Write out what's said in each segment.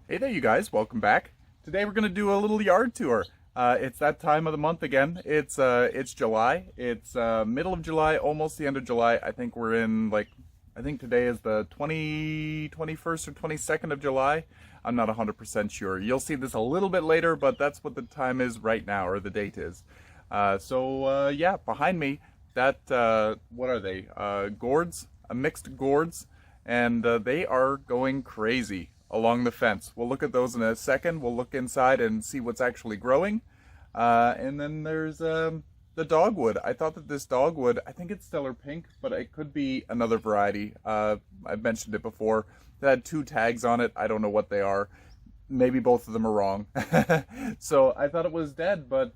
Hey there, you guys. Welcome back. Today we're gonna do a little yard tour. It's that time of the month again. It's July. It's middle of July, almost the end of July. I think we're in I think today is the 21st or 22nd of July. I'm not 100% sure. You'll see this a little bit later, but that's what the time is right now, or the date is. Yeah, behind me, that what are they? Gourds, mixed gourds, and they are going crazy along the fence. We'll look at those in a second. We'll look inside and see what's actually growing. And then there's the dogwood. I thought that this dogwood, I think it's stellar pink, but it could be another variety. I've mentioned it before. It had two tags on it. I don't know what they are. Maybe both of them are wrong. So I thought it was dead, but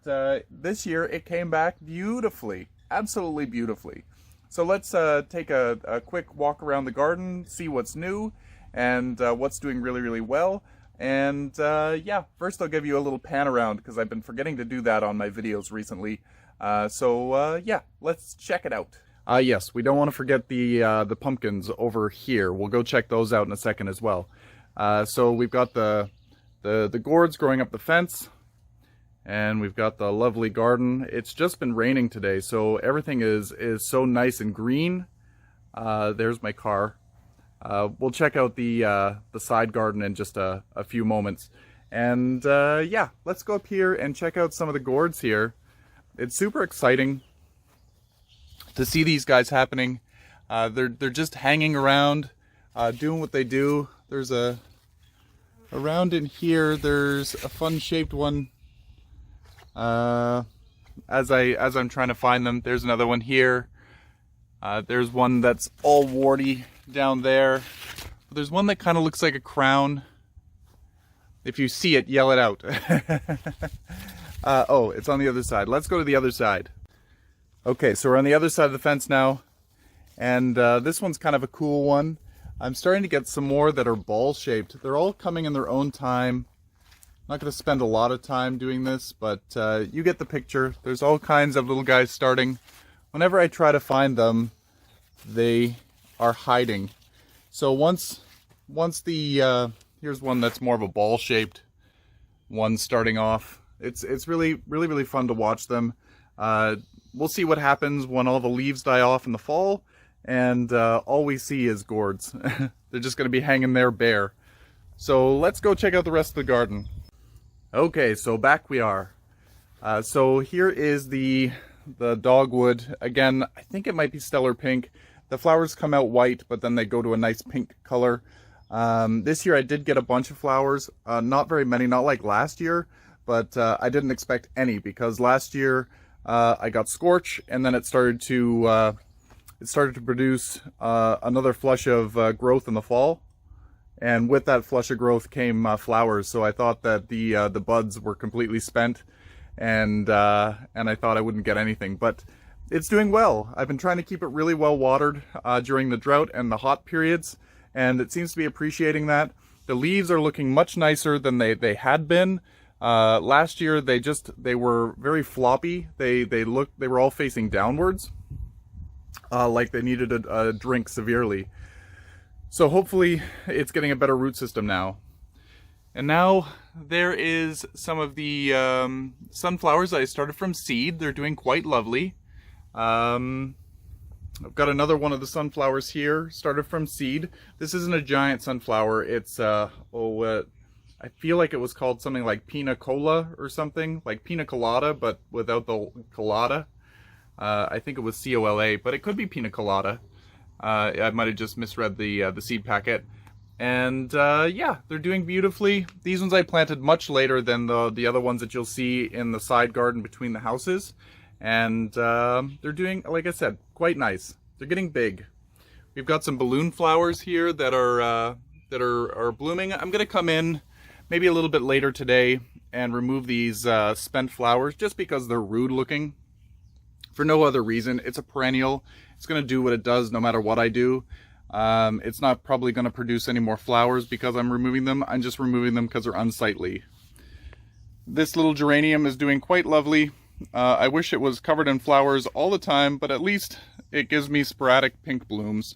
this year it came back beautifully. Absolutely beautifully. So let's take a quick walk around the garden, see what's new, and what's doing really, really well. And yeah, first I'll give you a little pan around because I've been forgetting to do that on my videos recently. Yeah, let's check it out. Yes, we don't want to forget the pumpkins over here. We'll go check those out in a second as well. So we've got the gourds growing up the fence, and we've got the lovely garden. It's just been raining today, so everything is so nice and green. There's my car. We'll check out the side garden in just a few moments. And yeah, let's go up here and check out some of the gourds here. It's super exciting to see these guys happening. They're just hanging around, doing what they do. There's around in here, there's a fun-shaped one. As I'm trying to find them, there's another one here. There's one that's all warty down there. There's one that kind of looks like a crown. If you see it, yell it out. Oh, it's on the other side. Let's go to the other side. Okay, so we're on the other side of the fence now. And this one's kind of a cool one. I'm starting to get some more that are ball-shaped. They're all coming in their own time. I'm not going to spend a lot of time doing this, but you get the picture. There's all kinds of little guys starting. Whenever I try to find them, they are hiding. So once the here's one that's more of a ball-shaped one starting off. It's really fun to watch them. We'll see what happens when all the leaves die off in the fall, and all we see is gourds. They're just going to be hanging there bare. So let's go check out the rest of the garden. Okay, so back we are. So here is the dogwood. Again, I think it might be stellar pink. The flowers come out white, but then they go to a nice pink color. This year I did get a bunch of flowers. Not very many, not like last year, but I didn't expect any because last year I got scorch, and then it started to produce another flush of growth in the fall. And with that flush of growth came flowers, so I thought that the buds were completely spent, and I thought I wouldn't get anything. But it's doing well. I've been trying to keep it really well watered during the drought and the hot periods, and it seems to be appreciating that. The leaves are looking much nicer than they had been. Last year they were very floppy. They were all facing downwards, like they needed a drink severely. So hopefully it's getting a better root system now. And now there is some of the sunflowers I started from seed. They're doing quite lovely. I've got another one of the sunflowers here, started from seed. This isn't a giant sunflower. It's, I feel like it was called something like pina cola or something, like pina colada, but without the colada. I think it was C-O-L-A, but it could be pina colada. I might have just misread the seed packet. And yeah, they're doing beautifully. These ones I planted much later than the other ones that you'll see in the side garden between the houses. And they're doing, like I said, quite nice. They're getting big. We've got some balloon flowers here that are blooming. I'm gonna come in maybe a little bit later today and remove these spent flowers just because they're rude looking. For no other reason. It's a perennial. It's going to do what it does no matter what I do. It's not probably going to produce any more flowers because I'm removing them. I'm just removing them because they're unsightly. This little geranium is doing quite lovely. I wish it was covered in flowers all the time, but at least it gives me sporadic pink blooms.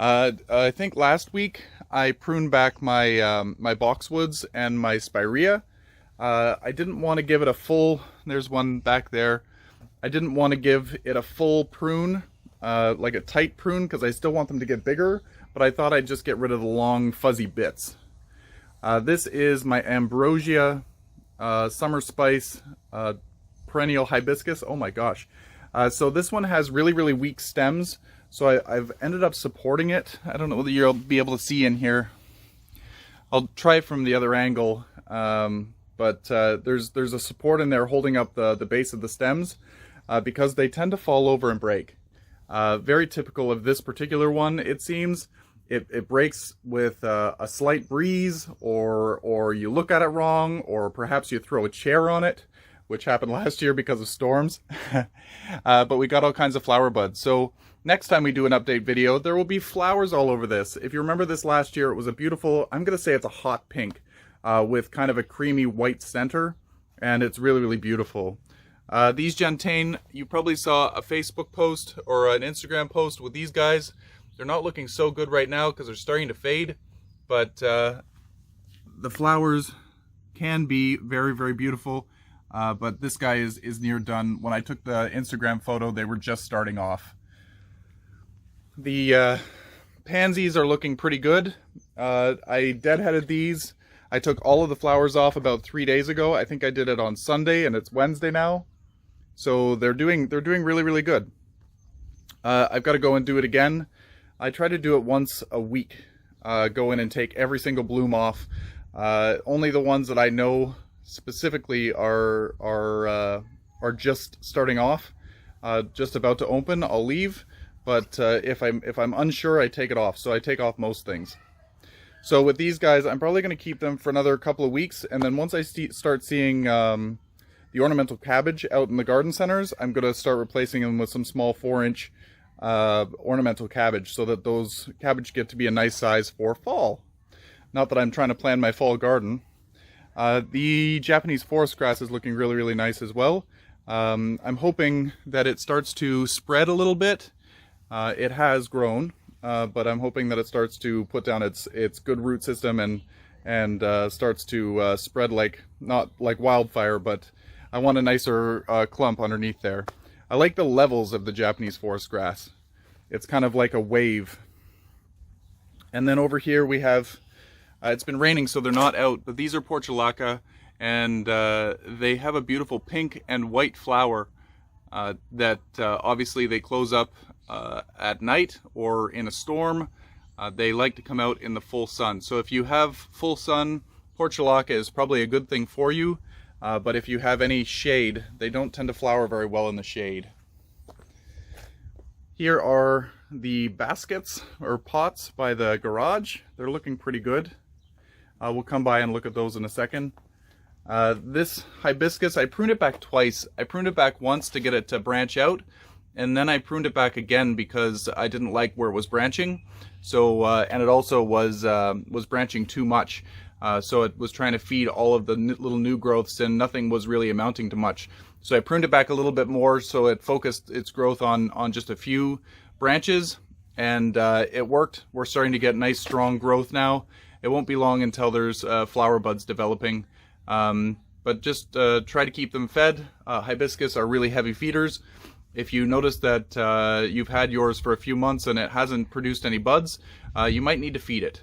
I think last week I pruned back my my boxwoods and my spirea. I didn't want to give it a full, there's one back there. I didn't want to give it a full prune, like a tight prune, because I still want them to get bigger, but I thought I'd just get rid of the long fuzzy bits. This is my ambrosia, summer spice, perennial hibiscus. Oh my gosh. So this one has really, really weak stems. So I've ended up supporting it. I don't know whether you'll be able to see in here. I'll try it from the other angle. But there's a support in there holding up the base of the stems because they tend to fall over and break. Very typical of this particular one, it seems. It breaks with a slight breeze, or you look at it wrong, or perhaps you throw a chair on it, which happened last year because of storms. But we got all kinds of flower buds. So next time we do an update video, there will be flowers all over this. If you remember this last year, it was a beautiful, I'm going to say it's a hot pink with kind of a creamy white center, and it's really, really beautiful. These gentiane, you probably saw a Facebook post or an Instagram post with these guys. They're not looking so good right now because they're starting to fade, but the flowers can be very, very beautiful. But this guy is near done. When I took the Instagram photo, they were just starting off. The pansies are looking pretty good. I deadheaded these. I took all of the flowers off about 3 days ago. I think I did it on Sunday, and it's Wednesday now. So they're doing really, really good. I've got to go and do it again. I try to do it once a week. Go in and take every single bloom off. Only the ones that I know specifically are just starting off, just about to open, I'll leave. But if I'm unsure, I take it off. So I take off most things. So with these guys, I'm probably going to keep them for another couple of weeks, and then once I start seeing the ornamental cabbage out in the garden centers, I'm going to start replacing them with some small 4-inch ornamental cabbage, so that those cabbage get to be a nice size for fall. Not that I'm trying to plan my fall garden. The Japanese forest grass is looking really, really nice as well. I'm hoping that it starts to spread a little bit. It has grown, but I'm hoping that it starts to put down its good root system and starts to spread not like wildfire, but I want a nicer clump underneath there. I like the levels of the Japanese forest grass. It's kind of like a wave. And then over here we have, it's been raining so they're not out, but these are portulaca, and they have a beautiful pink and white flower that obviously they close up at night or in a storm. They like to come out in the full sun. So if you have full sun, portulaca is probably a good thing for you. But if you have any shade, they don't tend to flower very well in the shade. Here are the baskets or pots by the garage. They're looking pretty good. We'll come by and look at those in a second. This hibiscus, I pruned it back twice. I pruned it back once to get it to branch out, and then I pruned it back again because I didn't like where it was branching. So, and it also was branching too much. So it was trying to feed all of the little new growths, and nothing was really amounting to much. So I pruned it back a little bit more, so it focused its growth on just a few branches, and it worked. We're starting to get nice strong growth now. It won't be long until there's flower buds developing, but just try to keep them fed. Hibiscus are really heavy feeders. If you notice that you've had yours for a few months and it hasn't produced any buds, you might need to feed it.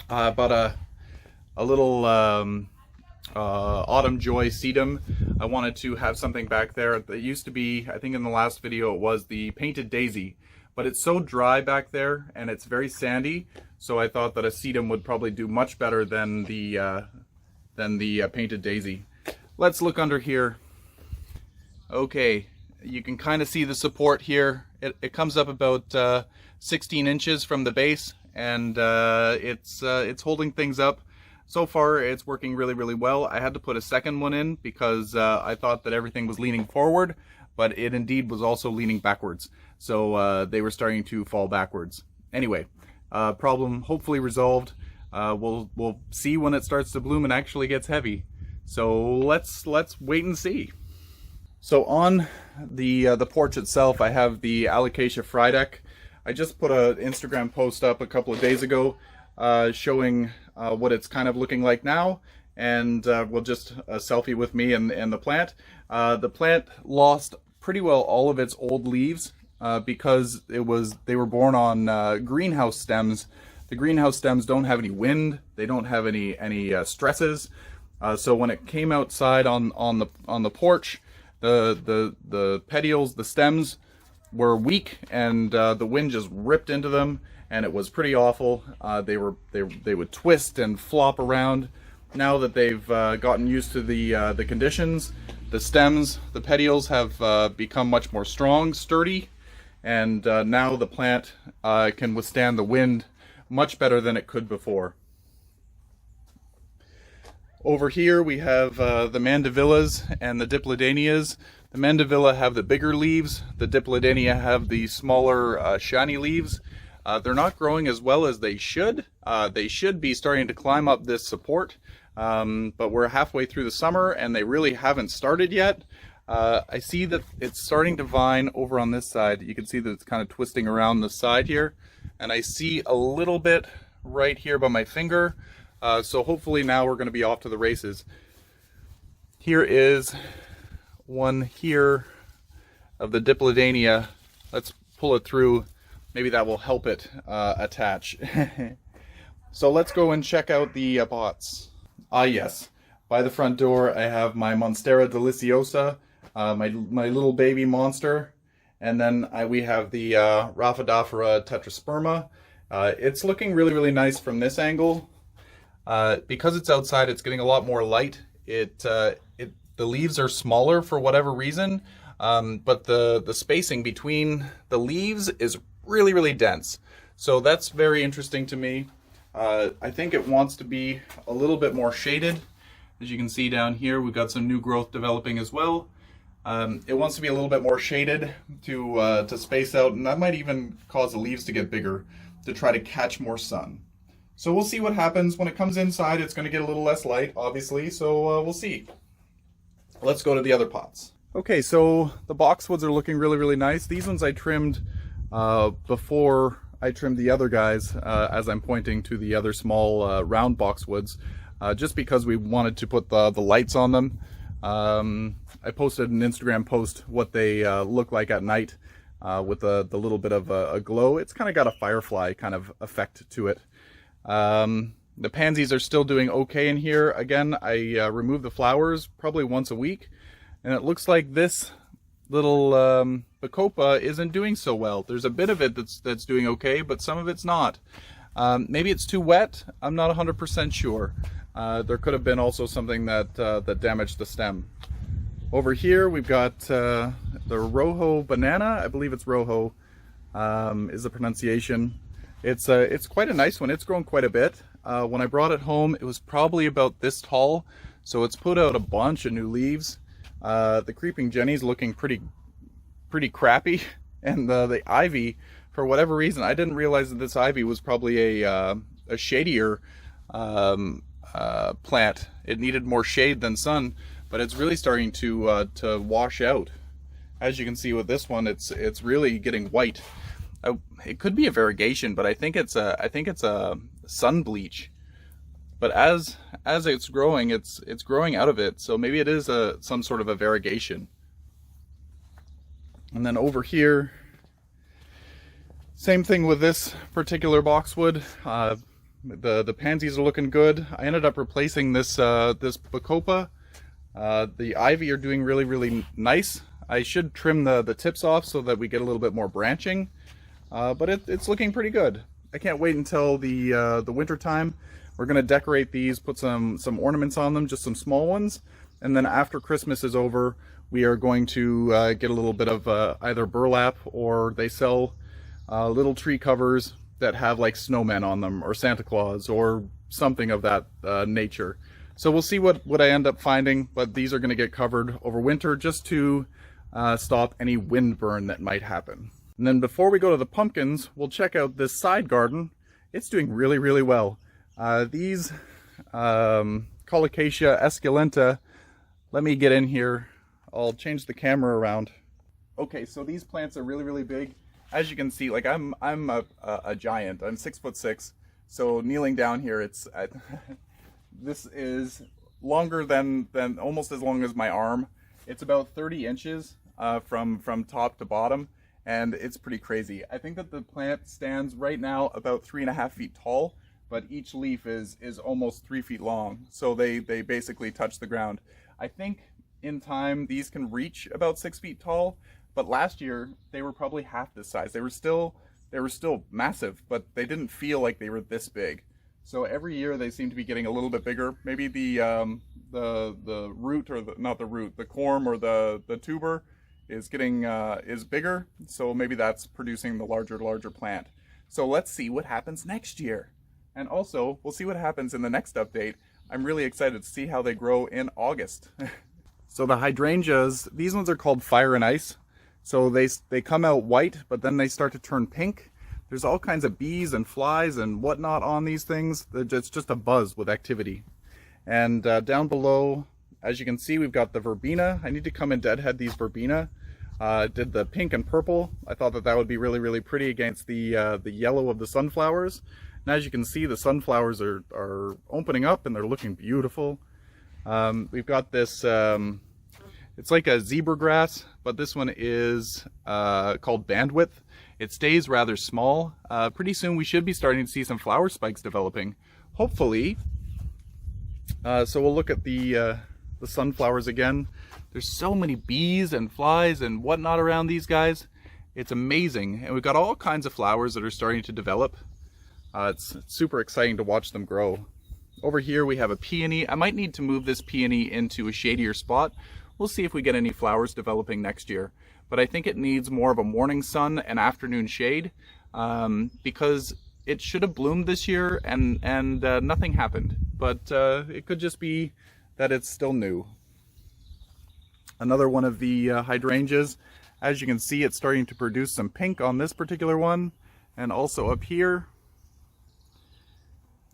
But a little autumn joy sedum. I wanted to have something back there. It used to be, I think in the last video it was the painted daisy, but it's so dry back there and it's very sandy, so I thought that a sedum would probably do much better than the painted daisy. Let's look under here. Okay, you can kind of see the support here. It comes up about 16 inches from the base, and it's holding things up. So far it's working really, really well. I had to put a second one in because I thought that everything was leaning forward, but it indeed was also leaning backwards. So they were starting to fall backwards. Anyway, problem hopefully resolved. We'll see when it starts to bloom and actually gets heavy. So let's wait and see. So on the porch itself, I have the Colocasia frydek. I just put an Instagram post up a couple of days ago showing what it's kind of looking like now, and well, just a selfie with me and the plant. The plant lost pretty well all of its old leaves because they were born on greenhouse stems. The greenhouse stems don't have any wind, they don't have any stresses. So when it came outside on the porch, the petioles, the stems were weak, and the wind just ripped into them, and it was pretty awful. They would twist and flop around. Now that they've gotten used to the conditions, the stems, the petioles have become much more strong, sturdy, and now the plant can withstand the wind much better than it could before. Over here we have the mandevillas and the diplodenias. The mandevilla have the bigger leaves. The diplodenia have the smaller, shiny leaves. They're not growing as well as they should. They should be starting to climb up this support, but we're halfway through the summer and they really haven't started yet. I see that it's starting to vine over on this side. You can see that it's kind of twisting around the side here, and I see a little bit right here by my finger. So hopefully now we're going to be off to the races. Here is one here of the diplodenia. Let's pull it through. Maybe that will help it attach. So let's go and check out the pots. Ah yes, by the front door I have my Monstera deliciosa, my little baby monster, and then we have the Rhaphidophora tetrasperma. It's looking really nice from this angle. Because it's outside, it's getting a lot more light. The leaves are smaller for whatever reason, but the spacing between the leaves is really dense. So that's very interesting to me. I think it wants to be a little bit more shaded. As you can see down here, we've got some new growth developing as well. It wants to be a little bit more shaded to space out, and that might even cause the leaves to get bigger to try to catch more sun. So we'll see what happens. When it comes inside, it's going to get a little less light, obviously, so we'll see. Let's go to the other pots. Okay, so the boxwoods are looking really nice. These ones I trimmed before I trimmed the other guys, as I'm pointing to the other small round boxwoods, just because we wanted to put the lights on them. I posted an Instagram post what they look like at night with the little bit of a glow. It's kind of got a firefly kind of effect to it. The pansies are still doing okay in here. Again, I remove the flowers probably once a week, and it looks like this little bacopa isn't doing so well. There's a bit of it that's doing okay, but some of it's not. Maybe it's too wet. I'm not 100% sure. There could have been also something that damaged the stem. Over here we've got the Rojo banana. I believe it's Rojo is the pronunciation. It's quite a nice one. It's grown quite a bit. When I brought it home, it was probably about this tall, so it's put out a bunch of new leaves. The creeping jenny's looking pretty crappy, and the ivy, for whatever reason, I didn't realize that this ivy was probably a shadier plant. It needed more shade than sun, but it's really starting to wash out. As you can see with this one, it's really getting white. It could be a variegation, but I think it's a sun bleach. But as it's growing, it's growing out of it, so maybe it is some sort of a variegation. And then over here, same thing with this particular boxwood. The pansies are looking good. I ended up replacing this bacopa. The ivy are doing really nice. I should trim the tips off so that we get a little bit more branching. But it's looking pretty good. I can't wait until the winter time. We're gonna decorate these, put some ornaments on them, just some small ones, and then after Christmas is over, we are going to get a little bit of either burlap, or they sell little tree covers that have like snowmen on them, or Santa Claus, or something of that nature. So we'll see what I end up finding, but these are gonna get covered over winter just to stop any wind burn that might happen. And then before we go to the pumpkins, we'll check out this side garden. It's doing really well. These Colocasia esculenta, let me get in here. I'll change the camera around. Okay, so these plants are really big, as you can see, like I'm a giant. I'm 6'6", so kneeling down here, it's this is longer than almost as long as my arm. It's about 30 inches from top to bottom, and it's pretty crazy. I think that the plant stands right now about 3.5 feet tall, but each leaf is almost 3 feet long, so they basically touch the ground. I think in time these can reach about 6 feet tall, but last year they were probably half this size. They were still massive, but they didn't feel like they were this big. So every year they seem to be getting a little bit bigger. Maybe the root, or not the root, the corm or the tuber is getting is bigger. So maybe that's producing the larger plant. So let's see what happens next year. And also we'll see what happens in the next update. I'm really excited to see how they grow in August. So the hydrangeas, these ones are called fire and ice. So they come out white, but then they start to turn pink. There's all kinds of bees and flies and whatnot on these things. It's just a buzz with activity. And down below, as you can see, we've got the verbena. I need to come and deadhead these verbena. Did the pink and purple. I thought that would be really pretty against the yellow of the sunflowers. And as you can see, the sunflowers are opening up and they're looking beautiful. We've got this, it's like a zebra grass, but this one is called bandwidth. It stays rather small. Pretty soon we should be starting to see some flower spikes developing, hopefully. So we'll look at the sunflowers again. There's so many bees and flies and whatnot around these guys. It's amazing. And we've got all kinds of flowers that are starting to develop. It's super exciting to watch them grow. Over here we have a peony. I might need to move this peony into a shadier spot. We'll see if we get any flowers developing next year. But I think it needs more of a morning sun and afternoon shade, because it should have bloomed this year and nothing happened. But it could just be that it's still new. Another one of the hydrangeas. As you can see, it's starting to produce some pink on this particular one, and also up here.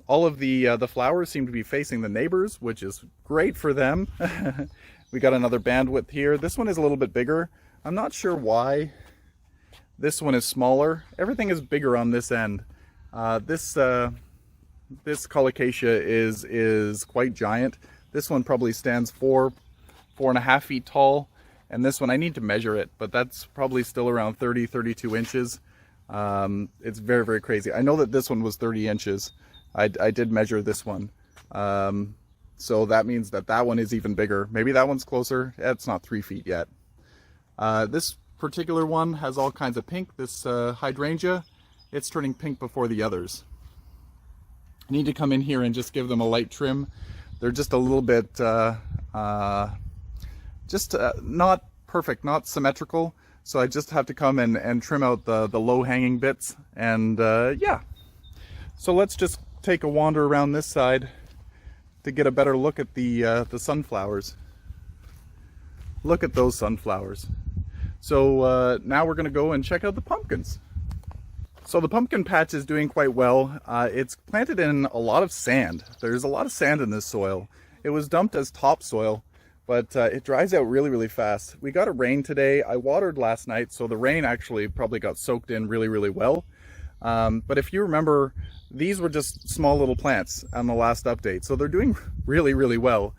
All of the flowers seem to be facing the neighbors, which is great for them. We got another bandwidth here. This one is a little bit bigger. I'm not sure why this one is smaller. Everything is bigger on this end. This Colocasia is quite giant. This one probably stands 4.5 feet tall, and this one, I need to measure it, but that's probably still around 32 inches. It's very crazy. I know that this one was 30 inches. I did measure this one. So that means that one is even bigger. Maybe that one's closer. It's not 3 feet yet. This particular one has all kinds of pink. This hydrangea, it's turning pink before the others. I need to come in here and just give them a light trim. They're just a little bit, not perfect, not symmetrical. So I just have to come and trim out the low-hanging bits. And yeah, so let's just take a wander around this side to get a better look at the sunflowers. Look at those sunflowers. So now we're going to go and check out the pumpkins. So the pumpkin patch is doing quite well. It's planted in a lot of sand. There's a lot of sand in this soil. It was dumped as topsoil, but it dries out really fast. We got a rain today. I watered last night, so the rain actually probably got soaked in really well. But if you remember, these were just small little plants on the last update, so they're doing really well.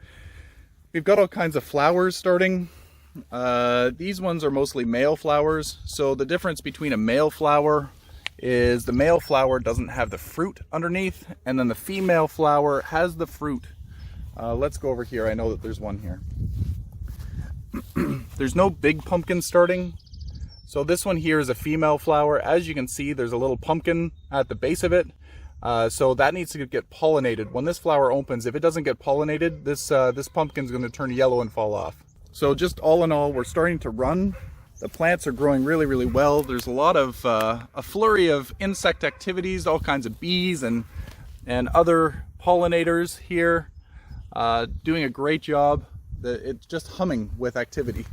We've got all kinds of flowers starting. These ones are mostly male flowers. So the difference between a male flower is the male flower doesn't have the fruit underneath, and then the female flower has the fruit. Let's go over here. I know that there's one here. There's no big pumpkin starting. So this one here is a female flower. As you can see, there's a little pumpkin at the base of it. So that needs to get pollinated. When this flower opens, if it doesn't get pollinated, this pumpkin's going to turn yellow and fall off. So just all in all, we're starting to run. The plants are growing really well. There's a lot of a flurry of insect activities, all kinds of bees and other pollinators here, doing a great job. It's just humming with activity.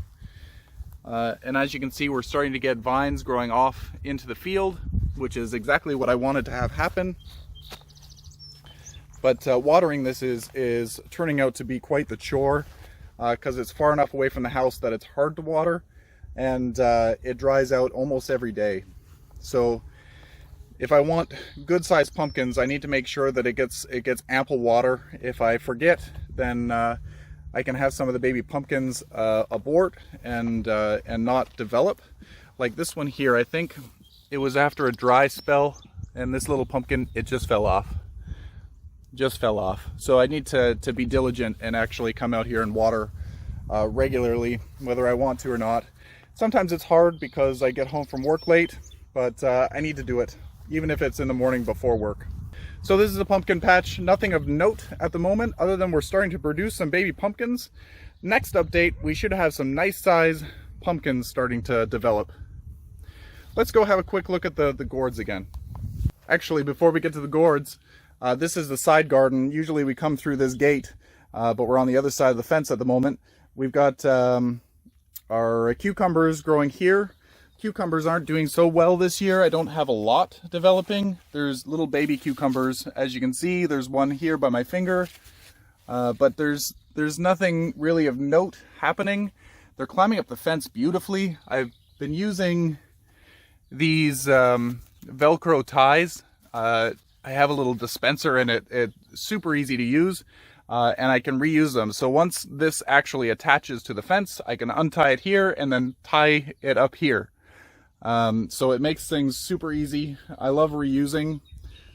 And as you can see, we're starting to get vines growing off into the field, which is exactly what I wanted to have happen. But watering this is turning out to be quite the chore, because it's far enough away from the house that it's hard to water, and it dries out almost every day. So if I want good sized pumpkins, I need to make sure that it gets ample water. If I forget, then I can have some of the baby pumpkins abort and not develop. Like this one here, I think it was after a dry spell, and this little pumpkin, it just fell off. So I need to be diligent and actually come out here and water regularly, whether I want to or not. Sometimes it's hard because I get home from work late, but I need to do it, even if it's in the morning before work. So this is a pumpkin patch, nothing of note at the moment, other than we're starting to produce some baby pumpkins. Next update, we should have some nice size pumpkins starting to develop. Let's go have a quick look at the gourds again. Actually, before we get to the gourds, this is the side garden. Usually we come through this gate, but we're on the other side of the fence at the moment. We've got our cucumbers growing here. Cucumbers aren't doing so well this year. I don't have a lot developing. There's little baby cucumbers, as you can see. There's one here by my finger, but there's nothing really of note happening. They're climbing up the fence beautifully. I've been using these Velcro ties. I have a little dispenser in it. It's super easy to use, and I can reuse them. So once this actually attaches to the fence, I can untie it here and then tie it up here. So it makes things super easy. I love reusing.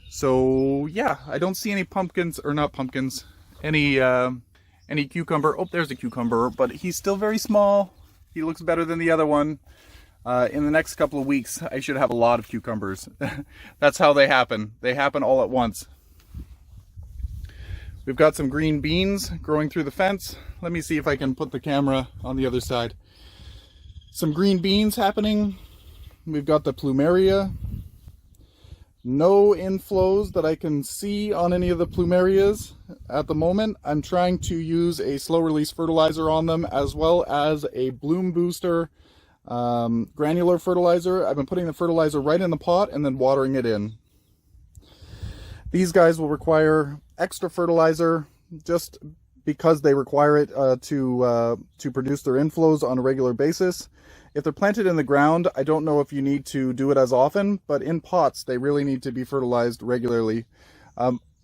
So yeah, I don't see any pumpkins, or not pumpkins, any cucumber. Oh, there's a cucumber, but he's still very small. He looks better than the other one. In the next couple of weeks, I should have a lot of cucumbers. That's how they happen. They happen all at once. We've got some green beans growing through the fence. Let me see if I can put the camera on the other side. Some green beans happening. We've got the Plumeria. No inflows that I can see on any of the Plumerias at the moment. I'm trying to use a slow release fertilizer on them, as well as a bloom booster granular fertilizer. I've been putting the fertilizer right in the pot and then watering it in. These guys will require extra fertilizer just because they require it to produce their inflows on a regular basis. If they're planted in the ground, I don't know if you need to do it as often, but in pots, they really need to be fertilized regularly.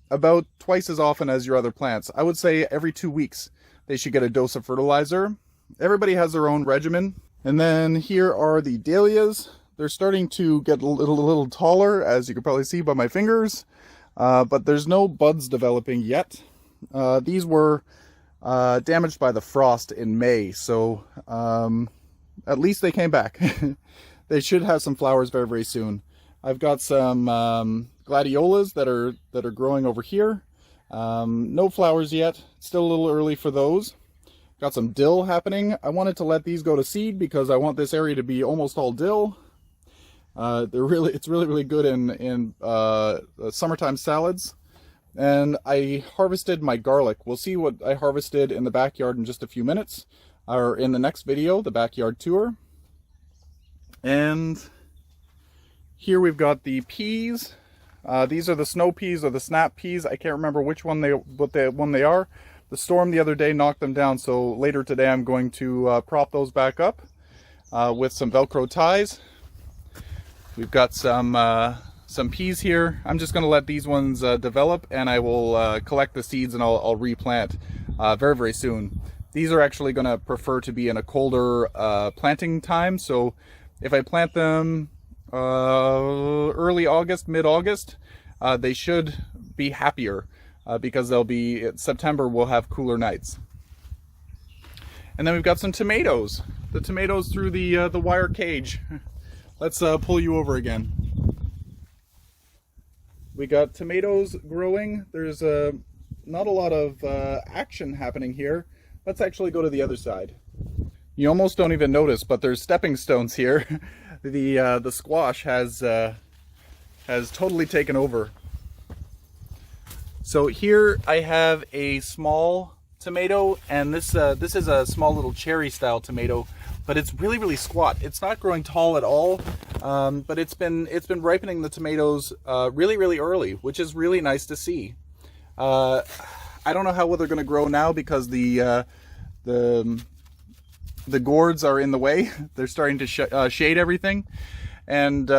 About twice as often as your other plants. I would say every 2 weeks, they should get a dose of fertilizer. Everybody has their own regimen. And then here are the dahlias. They're starting to get a little taller, as you can probably see by my fingers, but there's no buds developing yet. These were damaged by the frost in May, so at least they came back. They should have some flowers very, very soon. I've got some gladiolas that are growing over here. No flowers yet. Still a little early for those. Got some dill happening. I wanted to let these go to seed because I want this area to be almost all dill. It's really good in summertime salads. And I harvested my garlic. We'll see what I harvested in the backyard in just a few minutes, or in the next video, the backyard tour. And here we've got the peas. These are the snow peas or the snap peas. I can't remember which one they are. The storm the other day knocked them down, so later today I'm going to prop those back up with some Velcro ties. We've got some peas here. I'm just going to let these ones develop, and I will collect the seeds and I'll replant very, very soon. These are actually going to prefer to be in a colder planting time, so if I plant them early August, mid-August, they should be happier. Because September will have cooler nights. And then we've got some tomatoes. The tomatoes through the wire cage. Let's pull you over again. We got tomatoes growing. There's not a lot of action happening here. Let's actually go to the other side. You almost don't even notice, but there's stepping stones here. The squash has totally taken over. So here I have a small tomato, and this is a small little cherry style tomato, but it's really, really squat. It's not growing tall at all, but it's been ripening the tomatoes really, really early, which is really nice to see. I don't know how well they're going to grow now because the gourds are in the way. They're starting to shade everything. And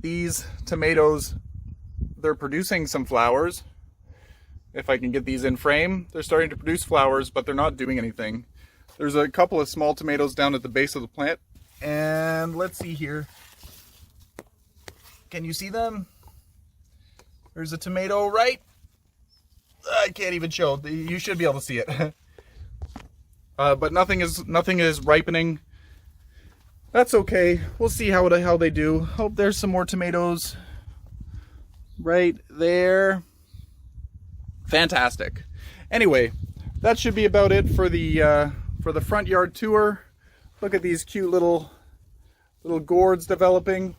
these tomatoes, they're producing some flowers. If I can get these in frame, they're starting to produce flowers, but they're not doing anything. There's a couple of small tomatoes down at the base of the plant. And let's see here. Can you see them? There's a tomato right. I can't even show. You should be able to see it. But nothing is ripening. That's okay. We'll see how they do. Hope there's some more tomatoes right there. Fantastic. Anyway, that should be about it for the front yard tour. Look at these cute little gourds developing.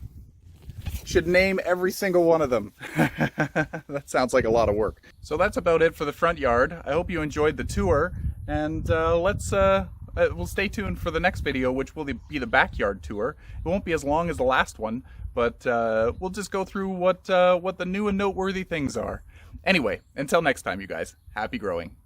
Should name every single one of them. That sounds like a lot of work. So that's about it for the front yard. I hope you enjoyed the tour, and we'll stay tuned for the next video, which will be the backyard tour. It won't be as long as the last one, but we'll just go through what the new and noteworthy things are. Anyway, until next time, you guys, happy growing.